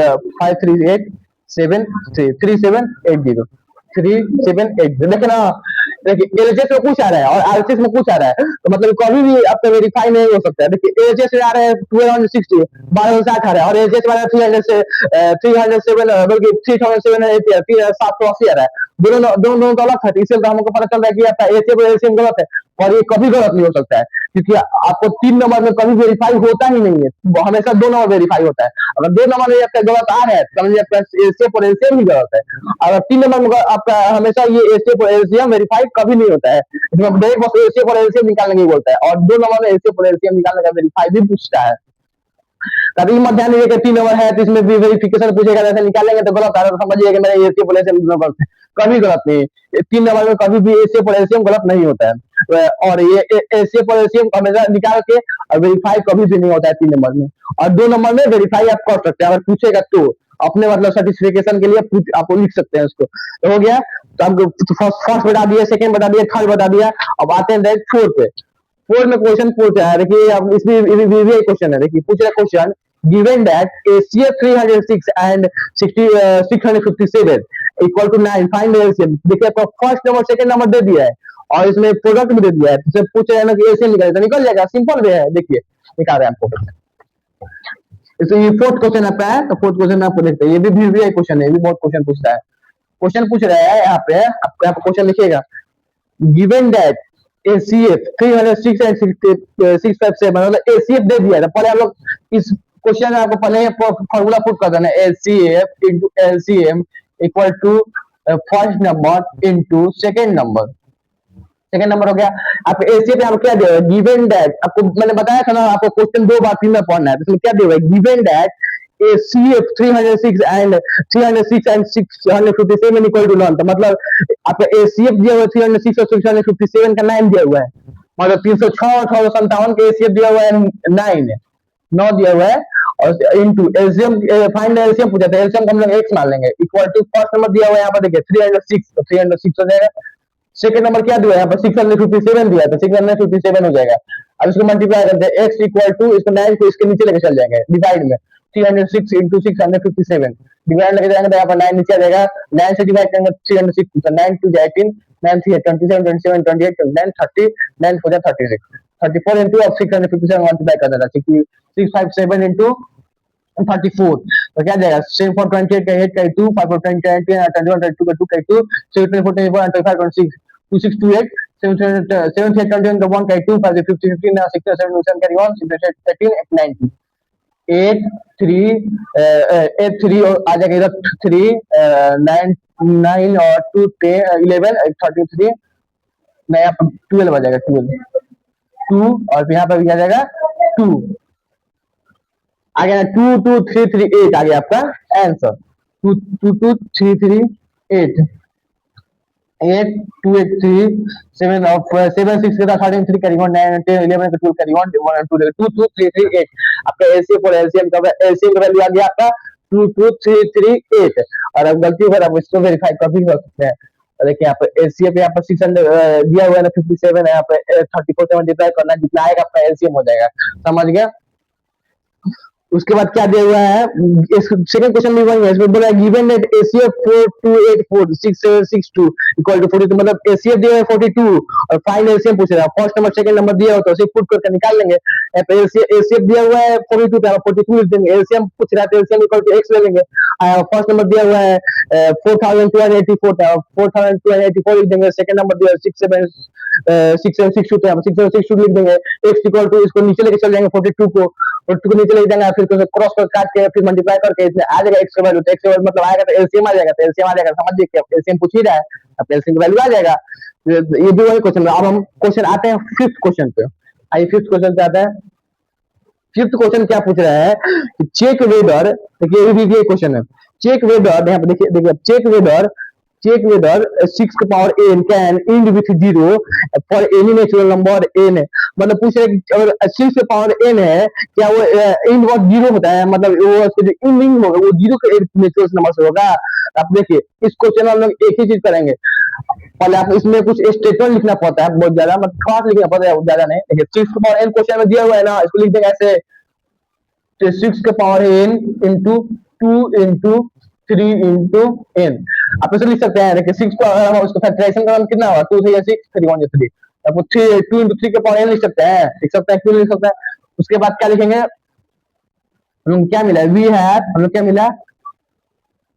8 7 3 3 7 8 0, 378 देखे ना। देखिए एलएचएस में कुछ आ रहा है और आरएचएस में कुछ आ रहा है, तो मतलब कभी भी आपका वेरीफाई नहीं हो सकता है। देखिए एलएचएस से आ रहा है 1260 1260 आ रहा है और एलएचएस वाला 300 से 307 बल्कि 3078 780 आ रहा है। दोनों दोनों दोनों तो अलग है, इससे तो हमको पता चल रहा है कि आपका एलएचएस और एलसीएम गलत है और ये कभी गलत नहीं हो सकता है, क्योंकि आपको 3 नंबर में कभी वेरीफाई होता ही नहीं है, हमेशा 2 नंबर वेरीफाई होता है। अगर 2 नंबर में आपका गलत आ रहा है तो समझिए आपका एलसीएम और एलसीएम ही गलत है। अगर 3 नंबर में आपका हमेशा ये एलसीएम और एलसीएम वेरीफाई कभी नहीं होता है, इसमें डायरेक्ट बस एलसीएम और एलसीएम निकालने की बोलता है और 2 नंबर में एलसीएम और एलसीएम निकालने का वेरीफाई भी पूछता है। तभी मत ध्यान दीजिए कि 3 नंबर है तो इसमें भी वेरिफिकेशन पूछेगा, जैसे निकालेंगे तो गलत आ रहा है तो समझिए कि मेरा एसीए और एलसीएम दोनों गलत है। कभी गलत नहीं, 3 नंबर में कभी भी एसीए और एलसीएम गलत नहीं होता है और ये एसीए और एलसीएम हमेशा निकाल के और वेरीफाई कभी भी नहीं होता है 3 नंबर में। और 2 नंबर में वेरीफाई आप कर सकते हैं, अगर पूछेगा तो अपने मतलब सर्टिफिकेशन के लिए आप लिख सकते हैं उसको। तो हो गया, तो आपको फर्स्ट बता दिया, सेकंड बता दिया, थर्ड बता दिया। अब आते हैं डायरेक्ट फोर्थ पे। फोर में क्वेश्चन पूछ रहा है, देखिए अब इसमें भी क्वेश्चन है, देखिए पूछ रहा है question given that ACF 306 and 657 equal to 9 find LCM. देखिए आपको फर्स्ट नंबर सेकंड नंबर दे दिया है और इसमें प्रोडक्ट भी दे दिया है, तो पूछ रहे हैं ना कि एलसीएम निकाले तो निकल जाएगा, सिंपल वे है। देखिए निकाल रहे हैं आपको, इसलिए ये फोर्थ क्वेश्चन आपका है, तो फोर्थ क्वेश्चन आपको देखते हैं, ये भी क्वेश्चन है, ये भी बहुत क्वेश्चन पूछता है। क्वेश्चन पूछ रहा है यहाँ पे, आपको यहाँ पे क्वेश्चन लिखिएगा given that ACF 306 and 657 मतलब ACF दे दिया था। पहले हम लोग इस क्वेश्चन में आपको पहले फॉर्मूला पुट कर देना है, ACF into LCM equal to first number into second number. Second number हो गया। आपको एसीए पे हम क्या दिया है, गिवन दैट, आपको मैंने बताया था ना आपको क्वेश्चन 2 बार 3 बार पढ़ना है, तो इसमें क्या दिया है, given that ACF 306 and 657 equal to 9। तो मतलब आपका ACF दिया हुआ है 306 और 657 का 9 दिया हुआ है, मतलब 306 और 657 का ACF दिया हुआ है 9 दिया हुआ है और इनटू एलसीएम फाइंड एलसीएम पूछा था, एलसीएम को हम लोग x मान लेंगे इक्वल टू फर्स्ट नंबर दिया हुआ है यहाँ पर देखिए 306, तो 306 हो जाएगा। सेकंड नंबर क्या दिया है यहाँ पर 657 दिया है, तो 657 हो जाएगा। अब इसको मल्टीप्लाई करते हैं, x इक्वल टू इसको 9 को इसके नीचे लेके चल जाएंगे डिवाइड में, 306 इंटू 657 डिवाइड लेके जाएंगे तो यहाँ पर 9 नीचे आ जाएगा, 9 से डिवाइड करेंगे 306, तो 9 2 18 9 3 27 27 28 29 30 9 4 36 34 इंटू अब 657 मल्टीप्लाई कर देना, 657 इंटू 34, तो क्या जाएगा 7 4 28 का 8 का 2 5 4 20 21 22 का 2 का 2 7 4 24 25 26 26 28 7 7 21 का 1 का 2 5 50 15 6 7 7 carry on 13 90 8 3 8 3 और आ जाएगा इधर 3 9 9 और 2 10 11 33 नया 12 आ जाएगा 12 2 और यहाँ पर भी आ जाएगा 2 आ गया 22338 आ गया आपका आंसर 22338 8 2 8 3 7 of 7 6 के साथ 13 3 करेंगे 9 10 11 12 करेंगे 1 2 22338 आपका एलसीएम और एलसीएम का वैल्यू आ गया आपका 22338 और अब गलती पर आप इसको वेरीफाई कर भी सकते हैं। देखिए यहाँ पर एलसीएम पे यहाँ पर 600 दिया हुआ है ना 57 है, यहाँ पे 34 से मल्टीप्लाई करना, जितना आएगा आपका एलसीएम हो जाएगा, समझ गया। उसके बाद क्या दिया हुआ है, सेकंड क्वेश्चन भी वही है, इसमें बोला given that ACF 4284 6762 equal to 42, मतलब एसीएफ दिया है 42 और फाइंड एलसीएम पूछ रहा है, फर्स्ट नंबर सेकंड नंबर दिया हो तो उसे पुट करके निकाल लेंगे। एसीएफ दिया हुआ है 42 पे 42 लिख देंगे, एलसीएम पूछ रहा है तो एलसीएम इक्वल टू x ले लेंगे। फर्स्ट नंबर दिया हुआ है 4284 था, 4284 लिख देंगे, सेकंड नंबर दिया है 6762 था, 6762 लिख देंगे, x इक्वल टू इसको नीचे लेके चल जाएंगे 42 को नीचे ले जाएंगे, फिर क्रॉस कर काट के फिर मल्टीप्लाई करके इसमें आ जाएगा x का वैल्यू, तो x का वैल्यू मतलब आएगा तो एलसीएम आ जाएगा, तो एलसीएम आ जाएगा, समझिए कि एलसीएम पूछ ही रहा है, अब एलसीएम का वैल्यू आ जाएगा। ये भी वही क्वेश्चन है। अब हम क्वेश्चन आते हैं फिफ्थ क्वेश्चन पे। आइए फिफ्थ क्वेश्चन पे आते हैं। फिफ्थ क्वेश्चन क्या पूछ रहा है, चेक वेदर, देखिए ये भी क्वेश्चन है, चेक वेदर, यहाँ पे देखिए चेक वेदर 6 के power n can and with 0 for any natural number n, मतलब पूछ रहे कि अगर 6 के पावर n है क्या वो एंड वर्ड 0 होता है, मतलब वो उसके जो एंडिंग होगा वो 0 के नेचुरल नंबर से होगा। आप देखिए इस क्वेश्चन में हम लोग एक ही चीज करेंगे, पहले आप इसमें कुछ स्टेटमेंट लिखना पड़ता है बहुत ज्यादा, मतलब खास लिखना पड़ता है ज्यादा नहीं। देखिए 6 के पावर n क्वेश्चन में दिया हुआ है ना, इसको लिख देंगे ऐसे 6 के power n into 2 into 3 into N. आप इसे लिख सकते हैं, देखिए 6 को अगर हम उसको फैक्टराइजेशन करें कितना होगा, 2 3 6 3 1 3। आपको 3 2 इंटू 3 के पावर एन लिख सकते हैं, क्यों लिख सकते हैं। उसके बाद क्या लिखेंगे, हम लोग क्या मिला, वी हैव, हम लोग क्या मिला,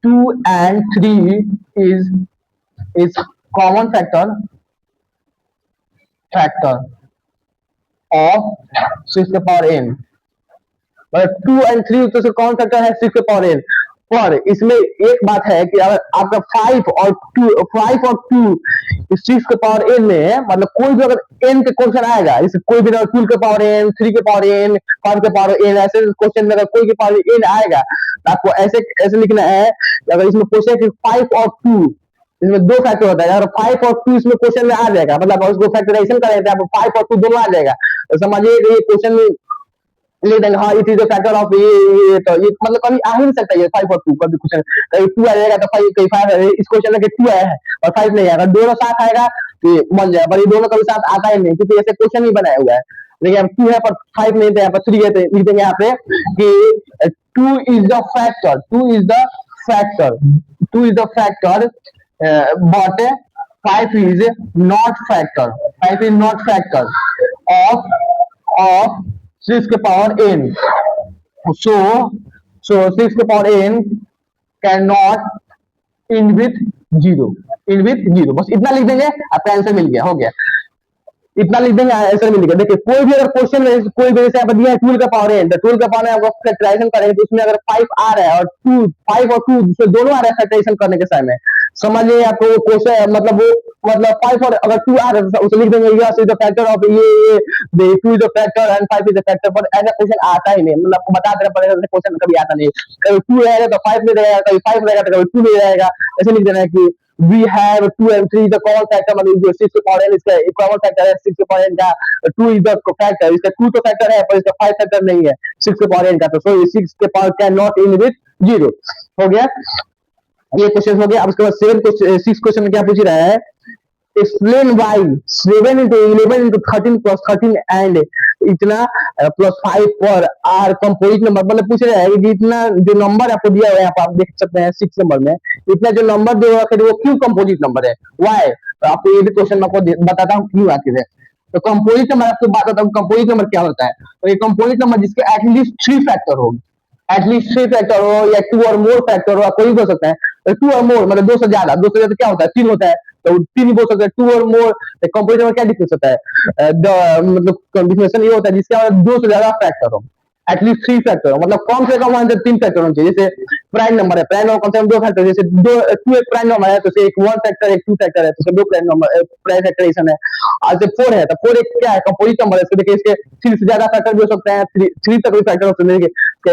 2 and 3 is common factor of 6 के पावर n। मतलब 2 and 3 तो कौन फैक्टर है 6 के पावर n। पर इसमें एक बात है कि अगर आपका 5 और 2 6 के पावर n में है, मतलब कोई भी अगर n के क्वेश्चन आएगा, जैसे कोई भी 2 के पावर n, 3 के पावर n, 5 के पावर n, ऐसे क्वेश्चन में अगर कोई के पावर n आएगा तो आपको ऐसे ऐसे लिखना है कि अगर इसमें क्वेश्चन 5 और 2, इसमें दो फैक्टर होता है, अगर 5 और 2 इसमें क्वेश्चन में आ जाएगा, मतलब उसको फैक्टराइजेशन करेंगे तो आपको 5 और 2 दोनों आ जाएगा, तो समझिए ये क्वेश्चन में लिख देंगे, हाँ it is the factor of ये, तो ये मतलब कभी आ ही नहीं सकता ये 5 और 2, कभी कुछ कभी 2 आ जाएगा तो 5 कहीं 5 है, इस क्वेश्चन में 2 आया है और 5 नहीं आएगा, दोनों साथ आएगा तो ये बन जाएगा, पर ये दोनों कभी साथ आता ही नहीं, क्योंकि ऐसे क्वेश्चन ही बनाया हुआ है। देखिए अब 2 है पर 5 नहीं, यहाँ पर 3 है, तो लिख देंगे यहाँ पे कि 2 is the factor, 2 is the factor, 2 is the factor, but 5 is not factor, 5 is not factor of 6 के पावर n, so 6 के power n can not in with zero, बस इतना लिख देंगे, आपका आंसर मिल गया, हो गया, इतना लिख देंगे आंसर मिल गया। देखिए कोई भी अगर क्वेश्चन में कोई भी जैसे दिया है 12 का पावर n, तो 12 का पावर आपको फैक्टराइजेशन करेंगे तो उसमें अगर 5 आ रहा है और 5 और 2 दोनों आ रहे हैं फैक्टराइजेशन करने के समय, समझिए आपको वो क्वेश्चन मतलब 5 और अगर 2 आ रहा है तो उसे लिख देंगे yes is the factor of ये 2 is the factor and 5 is the factor, पर ऐसा क्वेश्चन आता ही नहीं, मतलब आपको बता देना पड़ेगा, क्वेश्चन कभी आता नहीं, कभी 2 रहेगा तो 5 नहीं रहेगा, कभी 5 रहेगा तो कभी 2 नहीं रहेगा, ऐसे लिख देना है कि we have 2 and 3 is a common factor, मतलब जो 6 के पावर n इसका एक कॉमन फैक्टर है, 6 के पावर n का 2 इज द फैक्टर, इसका 2 तो फैक्टर है पर इसका 5 फैक्टर नहीं है 6 के पावर n का, तो सो 6 के power can not in with zero, हो गया ये क्वेश्चन हो गया। अब उसके बाद 6 क्वेश्चन में क्या पूछ रहा है, explain why 7 into 11 into 13 plus 13 and इतना प्लस 5 पर आर कंपोजिट नंबर, मतलब पूछ रहा है कि इतना जो नंबर आपको दिया हुआ है, यहाँ पर आप देख सकते हैं 6 नंबर में इतना जो नंबर दिया हुआ है वो क्यों कंपोजिट नंबर है, वाई, तो आपको ये भी क्वेश्चन मैं आपको बताता हूँ क्यों आखिर है। तो कंपोजिट नंबर आपको बात बताता हूँ कंपोजिट नंबर क्या होता है, तो ये कंपोजिट नंबर जिसके एटलीस्ट 3 फैक्टर हो, एटलीस्ट 3 फैक्टर हो या 2 और मोर फैक्टर हो, कोई भी हो सकता है, तो 2 और मोर मतलब 2 से ज्यादा क्या होता है 3 होता है, तो 3 ही बोल सकते हैं, 2 और मोर। कंपोजिट नंबर क्या डिफरेंस होता है, मतलब डिफिनेशन ये होता है जिसके 2 से ज्यादा फैक्टर हो, एटलीस्ट 3 फैक्टर हो, मतलब कम से कम 3 फैक्टर होना चाहिए। जैसे प्राइम नंबर है, प्राइम नंबर कम से कम 2 फैक्टर, जैसे 2 एक प्राइम नंबर है तो एक 1 फैक्टर एक 2 फैक्टर है, तो 2 प्राइम नंबर प्राइम फैक्टराइजेशन है। आज से 4 है तो 4 एक क्या है कंपोजिट नंबर है, देखिए इसके 3 से ज्यादा फैक्टर भी हो सकते हैं, 3 तक भी फैक्टर हो सकते हैं,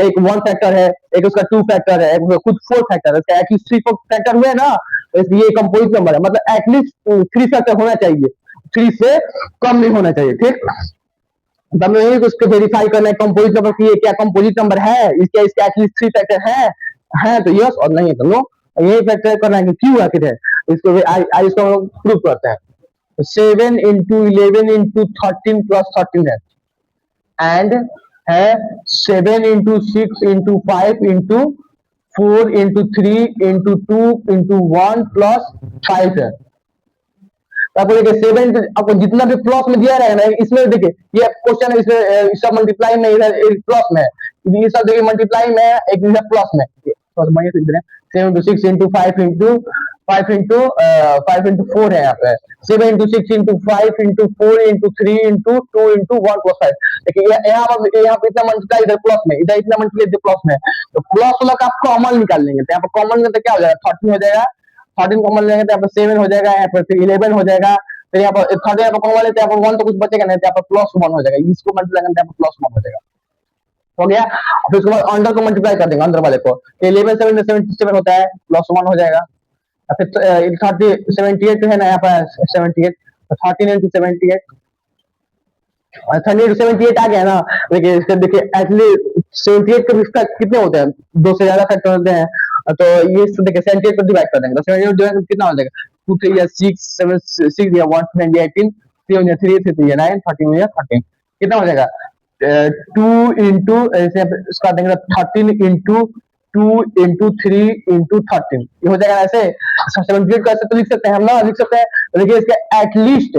एक 1 फैक्टर है, एक उसका 2 फैक्टर है, एक उसका खुद 4 फैक्टर है, एटलीस्ट 3 फैक्टर हुए ना, तो इसलिए कंपोजिट नंबर है, मतलब एटलीस्ट 3 फैक्टर होना चाहिए, 3 से कम नहीं होना चाहिए, ठीक। तो हमें यही उसको वेरीफाई करना है कंपोजिट नंबर की, ये क्या कंपोजिट नंबर है, इसके इसके एटलीस्ट 3 फैक्टर है तो यस और नहीं तो नो, यही फैक्टर करना है कि क्यों आखिर है, इसको इसको हम प्रूव करते हैं। 7 into 11 into 13 plus 13 है, एंड है 7 into 6 into 5 into 4 into 3 into 2 into 1 plus 5 है। आपको देखिए 7 आपको जितना भी प्लस में दिया रहेगा ना, इसमें देखिए ये क्वेश्चन है, इसमें सब मल्टीप्लाई में इधर प्लस में है, ये सब देखिए मल्टीप्लाई में है, एक इधर प्लस में, तो माइनस इधर 7 into 6 into 5 into 5 into 5 into 4 है यहाँ पे, 7 into 6 into 5 into 4 into 3 into 2 into 1 plus 5, देखिए यहाँ पे इतना मल्टीप्लाई इधर प्लस में, इधर इतना मल्टीप्लाई इधर प्लस में, तो प्लस वाला का आप कॉमन निकाल लेंगे, तो यहाँ पर कॉमन में तो क्या हो जाएगा 13 हो जाएगा, 13 कॉमन लेंगे तो यहाँ पर 7 हो जाएगा, यहाँ पर 11 हो जाएगा, फिर यहाँ पर 13 यहाँ पर कॉमन लेते हैं, यहाँ पर 1 तो कुछ बचेगा नहीं, तो यहाँ पर प्लस 1 हो जाएगा, इसको मल्टीप्लाई करते हैं यहाँ पर प्लस 1 हो जाएगा, हो गया। फिर उसके बाद अंडर को मल्टीप्लाई कर देंगे, अंदर वाले को, 11 7 77 होता है, प्लस 1 हो जाएगा, फिर 30 78 है ना यहाँ पर 78, 13 into 78 38 78 आ गया ना, देखिए इसके देखिए एटलीस्ट 78 के भी कितने होते हैं, 2 से ज्यादा फैक्टर होते हैं, तो ये देखिए 78 को डिवाइड कर देंगे, तो 78 डिवाइड कितना हो जाएगा, 2 3 या 6 7 6 या 1 2 18 3 3 3 9 13 13 कितना हो जाएगा 2 into ऐसे इसका देंगे 13 into 2 इंटू 3 इंटू 13 ये हो जाएगा ऐसे। 78 कैसे तो लिख सकते हैं हम ना, लिख सकते हैं। तो देखिए इसके एटलीस्ट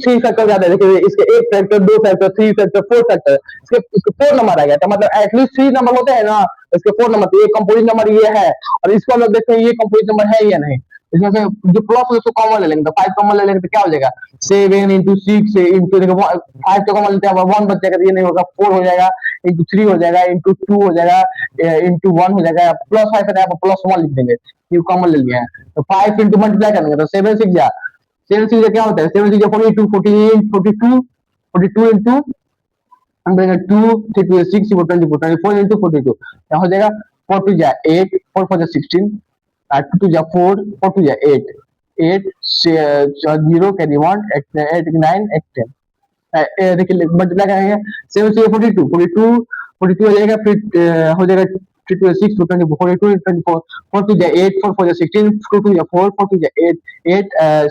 3 फैक्टर ज्यादा है। देखिए इसके 1 फैक्टर, 2 फैक्टर, 3 फैक्टर, 4 फैक्टर, इसके 4 नंबर आ गया। तो मतलब एटलीस्ट 3 नंबर होते हैं ना, इसके 4 नंबर, तो ये कंपोजिट नंबर ये है। और इसको हम लोग देखते हैं ये कंपोजिट नंबर है या नहीं। इसमें से जो प्लस है उसको कॉमन ले लेंगे, तो 5 कॉमन ले लेंगे तो क्या हो जाएगा 7 इंटू 6 इंटू, देखो 5 तो कॉमन लेते हैं, 1 बच जाएगा, तो ये नहीं होगा, 4 हो जाएगा, इंटू 3 हो जाएगा, इंटू 2 हो जाएगा, इंटू 1 हो जाएगा, प्लस 5 है तो प्लस 1 लिख देंगे, ये कॉमन ले लिया है। तो 5 इंटू मल्टीप्लाई करेंगे तो 7 6 जा, 7 6 क्या होता है, 7 6 42, 48, 42, 42 इंटू हम करेंगे 2, 3 2 6, 4 24, 24 इंटू 42 क्या हो जाएगा, 4 2 जा 8, 4 4 जा 16, 2 2 जा 4, 4 2 जा 8, 8 0 कैरी 1, 8 8 9 8 10। देखिए मल्टीप्लाई करेंगे 7 से 42, 42 42 हो जाएगा, फिर हो जाएगा 3 2 6 24, 42 24, 4 2 जा 8, 4 4 जा 16, 2 2 जा 4, 4 2 जा 8, 8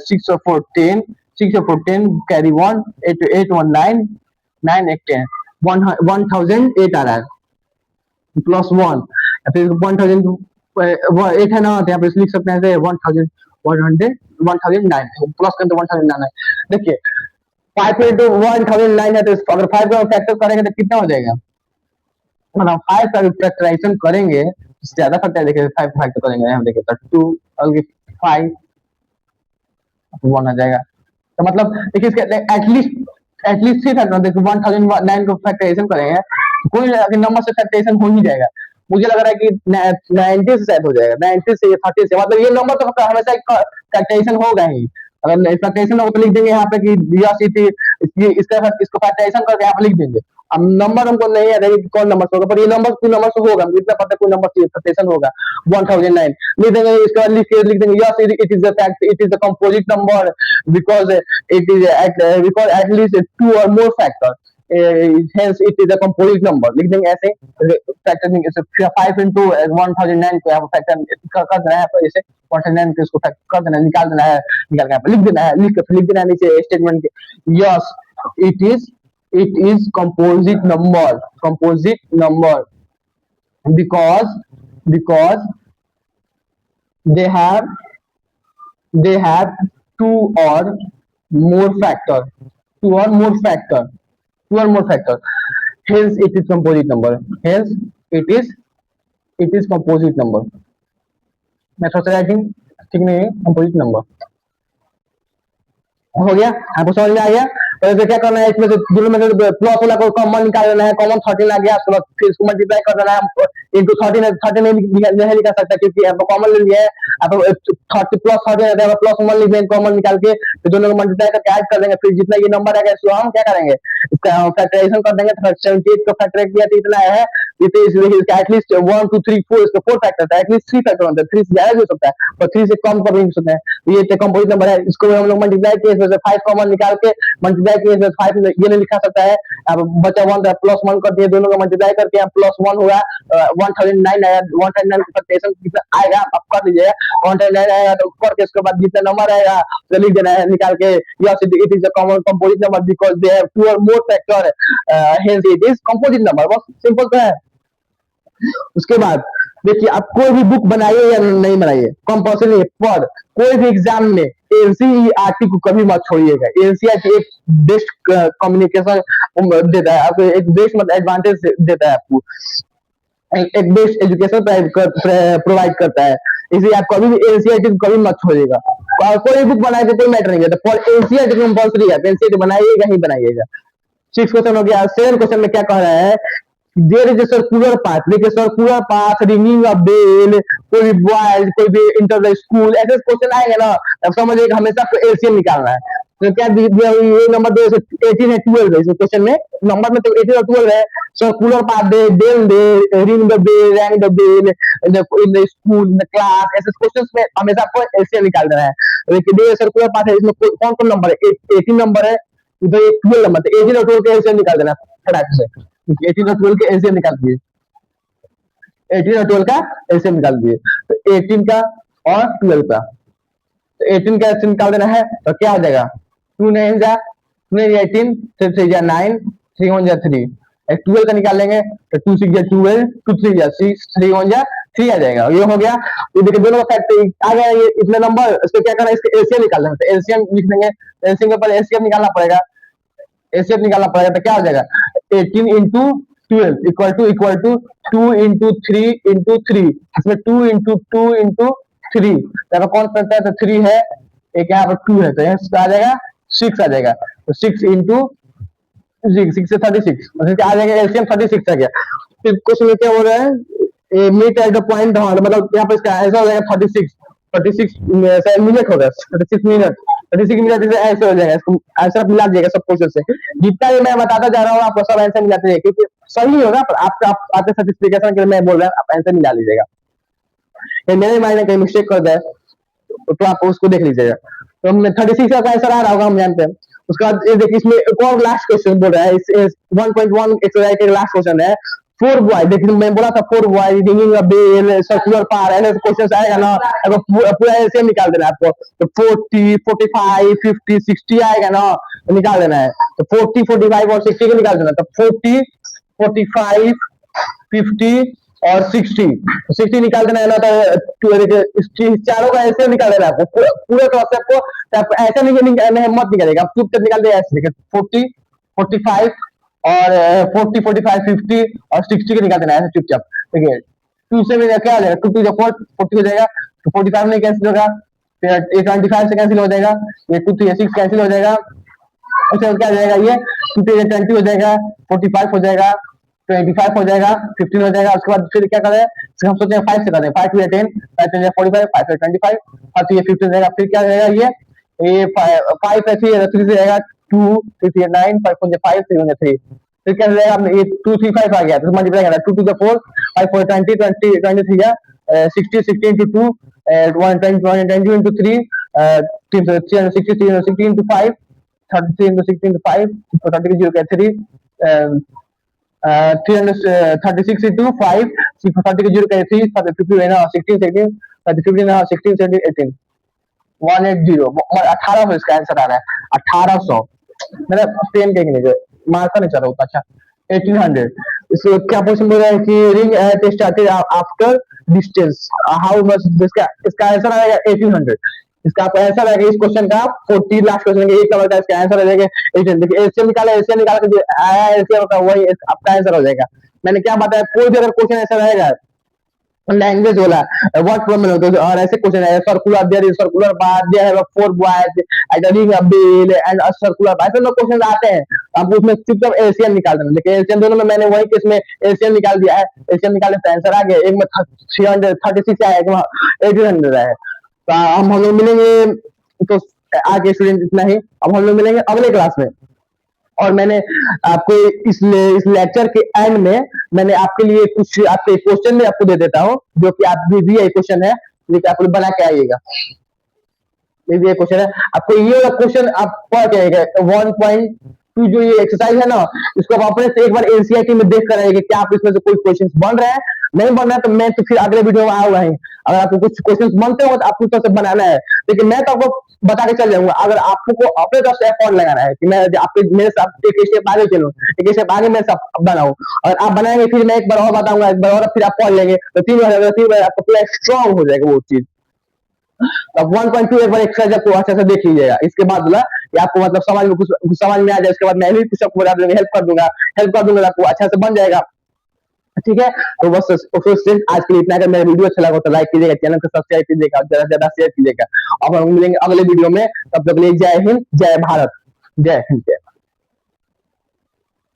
6 और 4 10, 6 और 4 10 कैरी 1, 8 8 1 9, 9 8 10, 1008 आ रहा है प्लस 1, फिर 1008 है ना, तो यहाँ पे लिख सकते हैं 1009 प्लस करें तो 1009 है। देखिए 5 इंटू 1009 है, तो अगर 5 का फैक्टर करेंगे तो कितना हो जाएगा, मतलब 5 का फैक्टराइजेशन करेंगे ज्यादा फैक्टर, देखिए 5 फैक्टर करेंगे यहाँ देखिए तो 2 और 5 1 आ जाएगा। तो मतलब देखिए इसके एटलीस्ट 3 फैक्टर, देखो 1009 को फैक्टराइजेशन करेंगे तो कोई नंबर से फैक्टराइजेशन हो ही जाएगा। मुझे लग रहा है कि 90 से शायद हो जाएगा, 90 से 30 से, मतलब ये नंबर तो हमेशा फैक्टराइजेशन होगा ही। अगर फैक्टराइजेशन हो तो लिख देंगे यहाँ पे कि यस इट इसका इसको फैक्टराइजेशन करके यहाँ पे लिख देंगे। अब नंबर हमको नहीं याद है कि कौन नंबर से होगा, पर ये नंबर कोई नंबर से होगा, मुझे इतना पता है कोई नंबर से फैक्टराइजेशन होगा 1009 लिख देंगे। इसके बाद लिख देंगे yes it is the fact, it is the composite number because it is because at least 2 और more factor, hence it is a composite number, लिख देंगे ऐसे। फैक्टरिंग 5 इंटू 1009 को यहाँ फैक्टर कर देना है, तो इसे 1009 को इसको कर देना है, निकाल देना है, निकाल के लिख देना है, लिख देना है नीचे स्टेटमेंट के yes it is composite number because they have two or more factor, hence it is composite number, composite number। मैं सोच रहा थी ठीक नहीं है, कंपोजिट नंबर हो गया, आपको समझ में आ गया। तो क्या करना है, इसमें से दोनों में प्लस वाला को कॉमन निकाल देना है, कॉमन 13 आ गया, फिर इसको मल्टीप्लाई कर देना है इंटू 13 नहीं निकाल सकता क्योंकि आप कॉमन ले लिया है, आप 30 प्लस 13 प्लस 1 लिख देंगे कॉमन निकाल के, तो दोनों को मल्टीप्लाई करके ऐड कर देंगे, फिर जितना ये नंबर आएगा इसको हम क्या करेंगे, इसका फैक्टराइजेशन कर देंगे। 78 को फैक्टर किया तो इतना है, इसका एटलीस्ट 1 2 3 4 इसका 4 फैक्टर था, एटलीस्ट 3 फैक्टर होता है, 3 से ज्यादा हो सकता है और 3 से कम कभी हो सकता है। ये कंपोजिट नंबर है, इसको हम लोग मल्टीप्लाई किए, इसमें से 5 कॉमन निकाल के मल्टीप्लाई किए, इसमें 5 ये नहीं लिखा सकता है, अब बचा 1 प्लस 1 कर दिए, दोनों को मल्टीप्लाई करके प्लस 1 हुआ 1009 आया, 1009 का फैक्टराइजेशन कितना आएगा आप कर लीजिए, 1009 आएगा तो करके इसके बाद जितना नंबर आएगा तो लिख देना है निकाल के, yes it is a common composite number because they have 2 और more factor, hence it is composite number. बस सिंपल तो है। उसके बाद देखिए आप कोई भी बुक बनाइए या नहीं बनाइए कंपल्सरी, पर कोई भी एग्जाम में एनसीईआरटी को कभी मत छोड़िएगा। एनसीईआरटी एक बेस्ट कम्युनिकेशन देता है आपको, एक बेस्ट मतलब एडवांटेज देता है आपको, एक बेस्ट एजुकेशन प्रोवाइड करता है, इसलिए आप कभी भी एनसीईआरटी को कभी मत छोड़िएगा। कोई बुक बनाए तो कोई मैटर नहीं है, पर एनसीईआरटी कंपल्सरी है, एनसीईआरटी बनाइएगा ही बनाइएगा। 6 क्वेश्चन हो गया। 7 क्वेश्चन में क्या कह रहा है, there is a circular path, देखिए circular path, ringing a bell, कोई भी बॉयज, कोई भी इंटर द स्कूल, ऐसे क्वेश्चन आएंगे ना, तब समझिए हमेशा आपको एलसीएम निकालना है। तो क्या ये नंबर 18 है, 12 है इस क्वेश्चन में, नंबर में तो 18 और 12 है। सर्कुलर पाथ दे, बेल दे, ring the bell, rang the bell in the school, in the class, ऐसे क्वेश्चंस में हमेशा आपको एलसीएम निकाल देना है। देखिए सर्कुलर पाथ है, इसमें कौन कौन नंबर है, 18 नंबर है, इधर 12 नंबर, तो 18 और 12 के एलसीएम निकाल देना फटाक से। 18 और 12 के एलसीएम निकाल दिए, 18 और 12 का एलसीएम निकाल दिए, तो 18 का और 12 का, तो 18 का एलसीएम निकाल देना है, तो क्या हो जाएगा 2 9 जा 2 18, 3 3 जा 9, 3 1 जा 3, 12 का निकाल लेंगे तो 2 6 12, 2 3 6, 3 1 3 आ जाएगा। ये हो गया। ये देखिए दोनों का फैक्टर आ गया, ये इतने नंबर। इसको क्या करना है, इसका एलसीएम निकालना है। तो एलसीएम लिख देंगे, एलसीएम के ऊपर एलसीएम निकालना पड़ेगा। एलसीएम निकालना पड़ेगा तो क्या हो जाएगा, 18 into 12 equal to 2 into 3 into 3। इसमें 2 इंटू 2 इंटू 3, यहाँ कौन करता है तो 3 है, एक यहाँ पर 2 है, तो यहाँ आ जाएगा 6 आ जाएगा। तो 6 इंटू 6 से 36 आ जाएगा, एलसीएम 36 आ गया। फिर क्वेश्चन में क्या हो रहा है, मीट एट द पॉइंट, मतलब यहाँ पर इसका आंसर हो जाएगा 36 मिनट होगा, 36 मिनट ऐसे हो जाएगा। इसको आंसर आप मिला दीजिएगा सब क्वेश्चन से। जितना भी मैं बताता जा रहा हूँ आपको सब आंसर मिलाते जाइए, क्योंकि सही होगा, पर आपके सर्टिफिकेशन के लिए मैं बोल रहा हूँ, आप आंसर मिला लीजिएगा। मेरे माइंड में कहीं मिस्टेक कर दे तो आप उसको देख लीजिएगा। तो हमने 36 का आंसर आ रहा होगा, हम जानते हैं। उसके बाद ये देखिए, इसमें एक और लास्ट क्वेश्चन बोल रहा है, 1.1 एक्सरसाइज का लास्ट क्वेश्चन है। 4 बॉय, देखिए मैं बोला था 4 boy ringing a bell circular पार, ऐसे क्वेश्चन आएगा ना, अगर पूरा ऐसे निकाल देना है आपको। तो 40 45 50 60 आएगा ना, तो निकाल देना है। तो 40 45 और 60 को निकाल देना। तो 40 45 50 और 60 निकाल देना है ना। तो चारों का ऐसे निकाल देना है आपको, पूरे क्लास से आपको ऐसा नहीं मत निकालेगा, आप चुपचाप निकाल देगा ऐसे। देखिए 40 45 और 40 45 50 और 60 को निकाल देना है चुपचाप। देखिए 2 से में क्या हो जाएगा, 2 2 4 40 हो जाएगा। तो 45 नहीं कैंसिल होगा, फिर ये 25 से कैंसिल हो जाएगा, ये 2 3 6 कैंसिल हो जाएगा। उसके बाद क्या हो जाएगा, ये 2 3 20 हो जाएगा, 45 हो जाएगा, 25 हो जाएगा, 15 हो जाएगा। उसके बाद फिर क्या करें, हम सोचते हैं 5 से करें, 5 2 10, 5 2 45, 5 2 25 और फिर ये 15 जाएगा। फिर क्या जाएगा, ये 5 ऐसे 3 से जाएगा, 2 3 3 9, 5 4 5 3 3। फिर क्या जाएगा, ये 2 3 5 आ गया, तो मल्टीप्लाई करना, 2 2 4 5 4 20 20 23 जा 60 60 into 2 120 120 into 3 360 360 into 5 33 into 60 into 5 30 0 क्या 3 336 into 5 30 0 क्या 3 50 है ना 16 16 15 ना 16 17 18 180 1800 इसका आंसर आ रहा है 1800। मेरा पेन के नहीं मार्कर नहीं चल रहा उतना। अच्छा 1800, इसको क्या क्वेश्चन बोल रहा है कि ring at started after distance how much, इसका आंसर आएगा 1800। इसका आपका आंसर आएगा इस क्वेश्चन का 40, लास्ट क्वेश्चन का 1 नंबर का इसका आंसर आ जाएगा 18। देखिए एलसीएम निकाला, एलसीएम निकाल के जो आया एलसीएम का वही आपका आंसर हो जाएगा। मैंने क्या बताया, कोई भी अगर क्वेश्चन ऐसा रहेगा लैंग्वेज वाला वर्ड प्रॉब्लम होता है, और ऐसे क्वेश्चन है circular there is circular bar there have 4 boys adoring a bell and a circular, ऐसे लोग क्वेश्चन आते हैं। आप उसमें चुपचाप एलसीएम निकाल देना। देखिए एलसीएम दोनों में मैंने वही केस में एलसीएम निकाल दिया है, एलसीएम निकालने से आंसर आ गया। एक में 336 आया, एक में 1800 आया। तो हम लोग मिलेंगे, तो आगे स्टूडेंट इतना ही। अब हम लोग मिलेंगे अगले क्लास में, और मैंने आपको इस लेक्चर के एंड में मैंने आपके लिए कुछ आपके क्वेश्चन में आपको दे देता हूँ, जो कि आप भी ये क्वेश्चन है, लेकिन आप लोग बना के आइएगा। ये क्वेश्चन है, आपको ये वाला क्वेश्चन आप पढ़ के आइएगा 1.2 जो ये एक्सरसाइज है ना, इसको आप अपने से एक बार एनसीईआरटी में देख कर आइएगा क्या आप इसमें से कोई क्वेश्चन बन रहे हैं, नहीं बन रहा है तो मैं तो फिर अगले वीडियो में आऊंगा ही। अगर आपको कुछ क्वेश्चन बनते हो तो आपको तो बनाना है, लेकिन मैं तो आपको बता के चल जाऊंगा। अगर आपको अपने तरफ से एफर्ट लगाना है कि मैं आपके मेरे साथ एक स्टेप आगे चलूं, एक स्टेप आगे मेरे साथ बनाऊं, और आप बनाएंगे फिर मैं एक बार और बताऊंगा, एक बार और फिर आप पढ़ लेंगे, तो 3 बार आपको पूरा स्ट्रॉन्ग हो जाएगा वो चीज। अब 1.2 एक बार एक्सरसाइज आपको अच्छे से देख लीजिएगा। इसके बाद बोला कि आपको मतलब समझ में कुछ समझ में आ जाए, उसके बाद मैं भी कुछ आपको बता दूंगा, हेल्प कर दूंगा, आपको अच्छा से बन जाएगा। ठीक है, तो बस आज के लिए इतना। अगर मेरा वीडियो अच्छा लगा तो लाइक कीजिएगा, चैनल को सब्सक्राइब कीजिएगा, ज्यादा से ज्यादा शेयर कीजिएगा। अब हम मिलेंगे अगले वीडियो में, तब तक के लिए जय हिंद, जय भारत, जय हिंद।